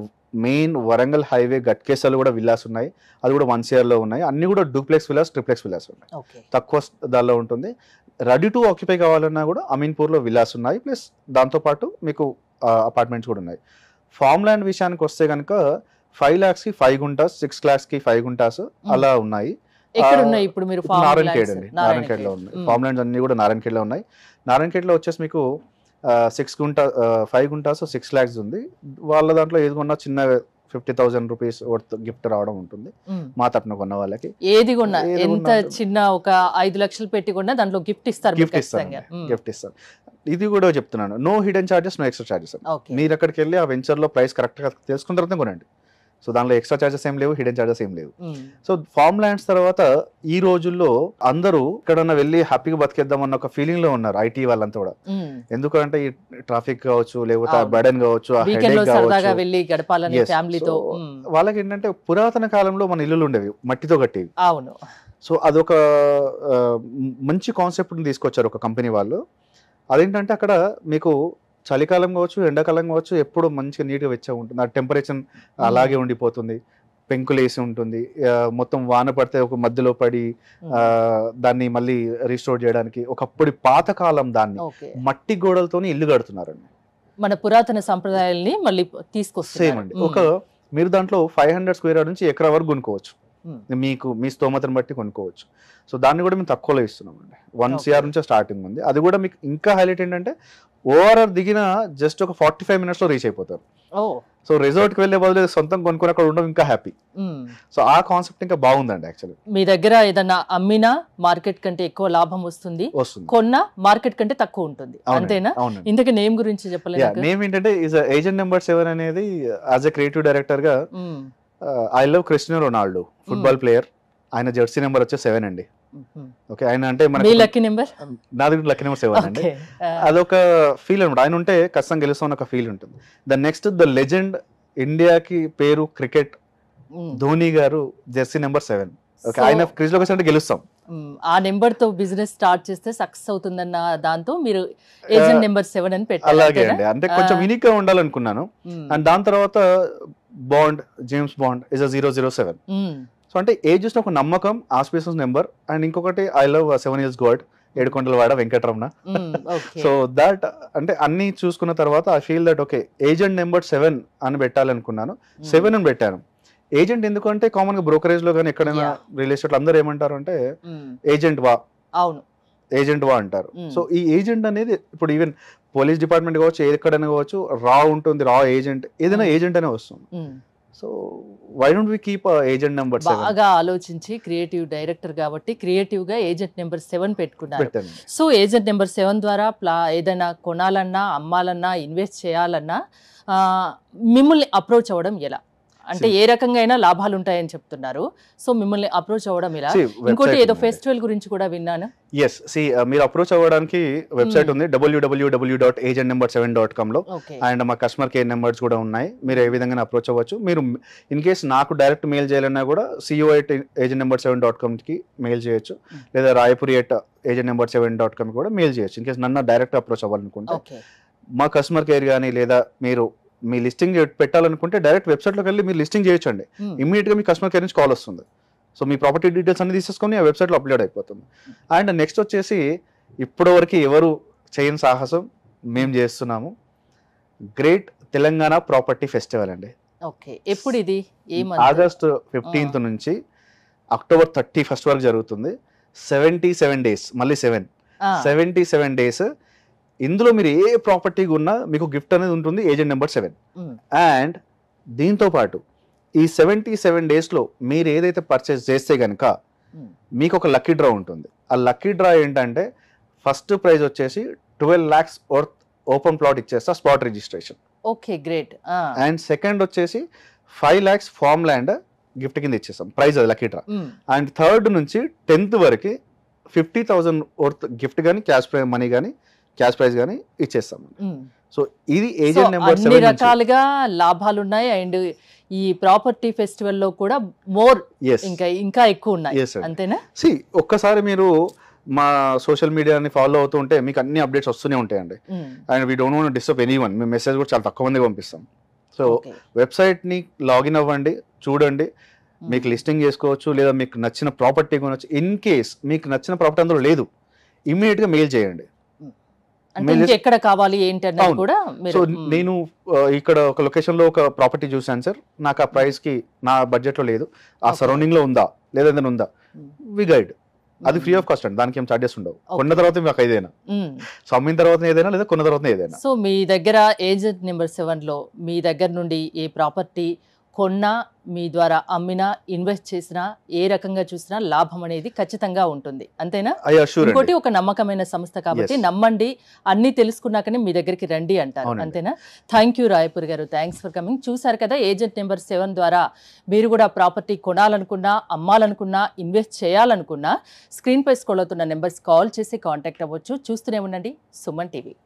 మెయిన్ వరంగల్ హైవే గట్కేసాలు కూడా విల్లాస్ ఉన్నాయి, అది కూడా 1 CR లో ఉన్నాయి. అన్ని కూడా డూప్లెక్స్ విల్లాస్, ట్రిప్లెక్స్ విల్లాస్ ఉన్నాయి, తక్కువ దానిలో ఉంటుంది. రెడీ టు ఆక్యుపై కావాలన్నా కూడా అమీన్పూర్లో విల్లాస్ ఉన్నాయి, ప్లస్ దాంతోపాటు మీకు అపార్ట్మెంట్స్ కూడా ఉన్నాయి. ఫామ్ ల్యాండ్ విషయానికి వస్తే కనుక 5 lakhsకి 5 గుంటాస్, 6 lakhsకి 5 గుంటాస్ అలా ఉన్నాయి. ఇప్పుడు మీరు నారాయణఖేడ్ అండి, నారాయణఖేడ్లో ఉన్నాయి. ఫామ్ ల్యాండ్స్ అన్ని కూడా నారాయణఖేడ్లో ఉన్నాయి. నారాయణఖేడ్లో వచ్చేసి మీకు 5 గుంటాస్ 6 lakhs ఉంది. వాళ్ళ దాంట్లో ఏది కొన్నా చిన్న 50,000 రూపీస్ గిఫ్ట్ రావడం ఉంటుంది మా తరపున కొన్న వాళ్ళకి. ఏది కొన్నా ఎంత చిన్న ఒక 5 లక్షలు పెట్టి కొన్నా దాంట్లో గిఫ్ట్ ఇస్తారు. గిఫ్ట్ ఇస్తారు. ఇది కూడా చెప్తున్నాను, no hidden charges, no extra charges. మీరు అక్కడికి వెళ్ళి ఆ వెంచర్ లో ప్రైస్ కరెక్ట్ గా తెలుసుకున్న తర్వాత కొనండి. సో దానిలో ఎక్స్ట్రా చార్జెస్ ఏం లేవు, హిడెన్ చార్జెస్ ఏం లేవు. సో ఫార్మ్ ల్యాండ్స్ తర్వాత ఈ రోజుల్లో అందరూ ఎక్కడన్నా వెళ్ళి హ్యాపీగా బతికేద్దాం అన్న ఒక ఫీలింగ్ లో ఉన్నారు ఐటీ వాళ్ళంతా కూడా. ఎందుకంటే ఈ ట్రాఫిక్ కావచ్చు, లేకపోతే ఆ బర్డెన్ కావచ్చు, ఆ హెడేక్ కావచ్చు, వాళ్ళకి ఏంటంటే పురాతన కాలంలో మన ఇల్లులు ఉండేవి మట్టితో కట్టేవి. అవును. సో అదొక మంచి కాన్సెప్ట్ తీసుకొచ్చారు ఒక కంపెనీ వాళ్ళు. అదేంటంటే అక్కడ మీకు చలికాలం కావచ్చు, ఎండాకాలం కావచ్చు, ఎప్పుడు మంచిగా నీట్గా వెచ్చగా ఉంటుంది, ఆ టెంపరేచర్ అలాగే ఉండిపోతుంది, పెంకులు వేసి ఉంటుంది. మొత్తం వాన పడితే ఒక మధ్యలో పడి దాన్ని మళ్ళీ రీస్టోర్ చేయడానికి ఒకప్పుడు పాతకాలం దాన్ని మట్టి గోడలతో ఇల్లు కడుతున్నారండి. మన పురాతన సంప్రదాయాల్ని మళ్ళీ తీసుకొస్తారు. సేమ్ అండి. మీరు దాంట్లో 500 స్క్వేర్ యార్డ్ నుంచి ఎకరా వరకు కొనుక్కోవచ్చు, మీకు మీ స్తోమతను బట్టి కొనుక్కోవచ్చు. సో దాన్ని కూడా మేము తక్కువలో ఇస్తున్నాం అండి. 1 CR నుంచి స్టార్టింగ్ ఉంది. అది కూడా మీకు ఇంకా హైలైట్ ఏంటంటే ఓఆర్ఆర్ దిగిన జస్ట్ ఒక 45 minutes లో రీచ్ అయిపోతారు. సో రిసార్ట్ కి వెళ్ళే బదులు సొంతం కొనుక్కొని అక్కడ ఉండడం ఇంకా హ్యాపీ. సో ఆ కాన్సెప్ట్ ఇంకా బాగుందండి. యాక్చువల్లీ మీ దగ్గర ఏదన్నా అమ్మినా మార్కెట్ కంటే ఎక్కువ లాభం వస్తుంది, కొన్నా మార్కెట్ కంటే తక్కువ ఉంటుంది, అంతేనా? ఇంతకీ నేమ్ గురించి చెప్పలేదు. నేమ్ ఏంటంటే ఏజెంట్ నెంబర్ 7 అనేది యాజ్ ఎ క్రియేటివ్ డైరెక్టర్ గా I love Cristiano Ronaldo football player. ఆయన జెర్సీ నెంబర్ వచ్చే 7 అండి. ఓకే, ఆయన అంటే నాది లక్కీ నెంబర్ 7 అండి. అదొక ఫీల్ అనమాట. ఆయన ఉంటే ఖచ్చితంగా గెలుస్తాం ఒక ఫీల్ ఉంటుంది. నెక్స్ట్ ద లెజెండ్ ఇండియాకి పేరు క్రికెట్ ధోని గారు జెర్సీ నెంబర్ 7. ఓకే, ఆయన క్రిజ్ లోకి అంటే గెలుస్తాం. ఆ నెంబర్ తో బిజినెస్ స్టార్ట్ చేస్తే సక్సెస్ అవుతుందన్న దాంతో మీరు ఏజెంట్ నెంబర్ 7 అని పెట్టారు. అలాగే అండి, అంటే కొంచెం యూనిక్ గా ఉండాలనుకున్నాను. అండ్ దాని తర్వాత bond, James bond is 007. So అంటే ఏజ్ చూసిన ఒక నమ్మకం, ఆస్పిషియస్ నెంబర్. అండ్ ఇంకొకటి I love 7 years God, Edukondalavada Venkataramana. So that అంటే అన్ని చూసుకున్న తర్వాత I feel that okay agent number 7 అని పెట్టాలనుకున్నాను. 7 అని పెట్టాను. ఏజెంట్ ఎందుకంటే కామన్ గా బ్రోకరేజ్ లో కానీ ఎక్కడైనా రియల్ ఎస్టేట్ అందరూ ఏమంటారు అంటే ఏజెంట్ వా, అవును ఏజెంట్ వా అంటారు. సో ఈ ఏజెంట్ అనేది ఇప్పుడు ఈవెన్ పోలీస్ డిపార్ట్మెంట్ కావచ్చు, ఎక్కడైనా కావచ్చు, రా ఉంటుంది, రా ఏజెంట్, ఏదైనా ఏజెంట్ అనే వస్తుంది. So why don't we keep agent number 7? బాగా ఆలోచించి క్రియేటివ్ డైరెక్టర్ కాబట్టి క్రియేటివ్ గా ఏజెంట్ నెంబర్ 7 పెట్టుకున్నారు. సో ఏజెంట్ నెంబర్ 7 ద్వారా ఏదైనా కొనాలన్నా, అమ్మాలన్నా, ఇన్వెస్ట్ చేయాలన్నా మిమ్మల్ని అప్రోచ్ అవ్వడం ఎలా? అంటే ఏ రకంగా అయినా లాభాలు ఉంటాయని చెప్తున్నారు. సో మిమ్మల్ని అప్రోచ్ అవ్వడం ఇలా. ఇంకోటి ఏదో ఫెస్టివల్ గురించి కూడా విన్నాను. ఎస్, మీరు అప్రోచ్ అవ్వడానికి వెబ్సైట్ ఉంది www.agentnumber7.com లో. అండ్ మా కస్టమర్ కేర్ నెంబర్స్ కూడా ఉన్నాయి. మీరు ఏ విధంగా అప్రోచ్ అవ్వచ్చు. మీరు ఇన్ కేస్ నాకు డైరెక్ట్ మెయిల్ చేయాలన్నా కూడా CEO@agentnumber7.com కి మెయిల్ చేయొచ్చు, లేదా raipuri@agentnumber7.com కూడా మెయిల్ చేయొచ్చు. ఇన్ కేస్ నన్ను డైరెక్ట్ అప్రోచ్ అవ్వాలనుకుంటే. మా కస్టమర్ కేర్ కానీ లేదా మీరు మీ లిస్టింగ్ పెట్టాలనుకుంటే డైరెక్ట్ వెబ్సైట్లోకి వెళ్ళి మీరు లిస్టింగ్ చేయొచ్చండి. ఇమీడియట్గా మీ కస్టమర్ కేర్ నుంచి కాల్ వస్తుంది. సో మీ ప్రాపర్టీ డీటెయిల్స్ అన్ని తీసేసుకొని ఆ వెబ్సైట్లో అప్లోడ్ అయిపోతుంది. అండ్ నెక్స్ట్ వచ్చేసి ఇప్పటివరకు ఎవరు చేయని సాహసం మేము చేస్తున్నాము, గ్రేట్ తెలంగాణ ప్రాపర్టీ ఫెస్టివల్ అండి. ఓకే, ఎప్పుడు ఇది? ఆగస్ట్ 15th నుంచి అక్టోబర్ 31st వరకు జరుగుతుంది. 77 days, మళ్ళీ 77 days. ఇందులో మీరు ఏ ప్రాపర్టీ ఉన్నా మీకు గిఫ్ట్ అనేది ఉంటుంది, ఏజెంట్ నెంబర్ 7. అండ్ దీంతో పాటు ఈ 77 days లో మీరు ఏదైతే పర్చేస్ చేస్తే కనుక మీకు ఒక లక్కీ డ్రా ఉంటుంది. ఆ లక్కీ డ్రా ఏంటంటే ఫస్ట్ ప్రైజ్ వచ్చేసి 12 lakhs వర్త్ ఓపెన్ ప్లాట్ ఇచ్చేస్తా, spot registration. Okay, great. And second వచ్చేసి 5 lakhs ఫార్మ్ ల్యాండ్ గిఫ్ట్ కింద ఇచ్చేస్తాం, ప్రైజ్ అది లక్కీ డ్రా. అండ్ థర్డ్ నుంచి 10th వరకు 50,000 వర్త్ గిఫ్ట్ కానీ క్యాష్ మనీ కానీ క్యాష్ ప్రైజ్ కానీ ఇచ్చేస్తాం. సో ఇది ఏజెంట్ నెంబర్ 7. అన్ని రకాలుగా లాభాలు ఉన్నాయి. అండ్ ఈ ప్రాపర్టీ ఫెస్టివల్ లో కూడా మోర్ ఇంకా ఎక్కువ ఉన్నాయి, అంతేనా? ఒక్కసారి మీరు మా సోషల్ మీడియాని ఫాలో అవుతూ ఉంటే మీకు అన్ని అప్డేట్స్ వస్తూనే ఉంటాయండి. And we don't want to disturb anyone. మేము మెసేజ్ కూడా చాలా తక్కువ మంది పంపిస్తాం. సో వెబ్సైట్ ని లాగిన్ అవ్వండి, చూడండి, మీకు లిస్టింగ్ చేసుకోవచ్చు, లేదా మీకు నచ్చిన ప్రాపర్టీ కొనవచ్చు. ఇన్ కేస్ మీకు నచ్చిన ప్రాపర్టీ అందులో లేదు, ఇమ్మీడియట్ గా మెయిల్ చేయండి. ఎక్కడ కావాలి ఏంటి అన్నది కూడా. సో నేను ఇక్కడ ఒక లొకేషన్ లో ఒక ప్రాపర్టీ చూసాను సార్, నాకు ఆ ప్రైస్ కి నా బడ్జెట్ లో లేదు, ఆ సరౌండింగ్ లో ఉందా లేదా ఏదైనా ఉందా, వి గైడ్. అది ఫ్రీ ఆఫ్ కాస్ట్ అండి, దానికి ఏం చార్జెస్ ఉండవు. కొన్న తర్వాత మాకు ఏదైనా, సో అమ్మిన తర్వాత ఏదైనా లేదా కొన్న తర్వాత ఏదైనా. సో మీ దగ్గర ఏజెంట్ నెంబర్ 7 లో మీ దగ్గర నుండి ఏ ప్రాపర్టీ కొన్నా, మీ ద్వారా అమ్మినా, ఇన్వెస్ట్ చేసినా, ఏ రకంగా చూసినా లాభం అనేది ఖచ్చితంగా ఉంటుంది. అంతేనా? ఐ అష్యూర్ ఇంకోటి ఒక నమ్మకమైన సంస్థ కాబట్టి Yes. నమ్మండి, అన్ని తెలుసుకున్నాకనే మీ దగ్గరికి రండి అంటారు. అవునండి. అంతేనా? థ్యాంక్ యూ రాయపూర్ గారు. Thanks for coming. చూసారు కదా, ఏజెంట్ నెంబర్ 7 ద్వారా మీరు కూడా ప్రాపర్టీ కొనాలనుకున్నా, అమ్మాలనుకున్నా, ఇన్వెస్ట్ చేయాలనుకున్నా స్క్రీన్ పై స్క్రోల్ అవుతున్న నెంబర్స్ కాల్ చేసి కాంటాక్ట్ అవ్వచ్చు. చూస్తూనే ఉండండి సుమన్ టీవీ.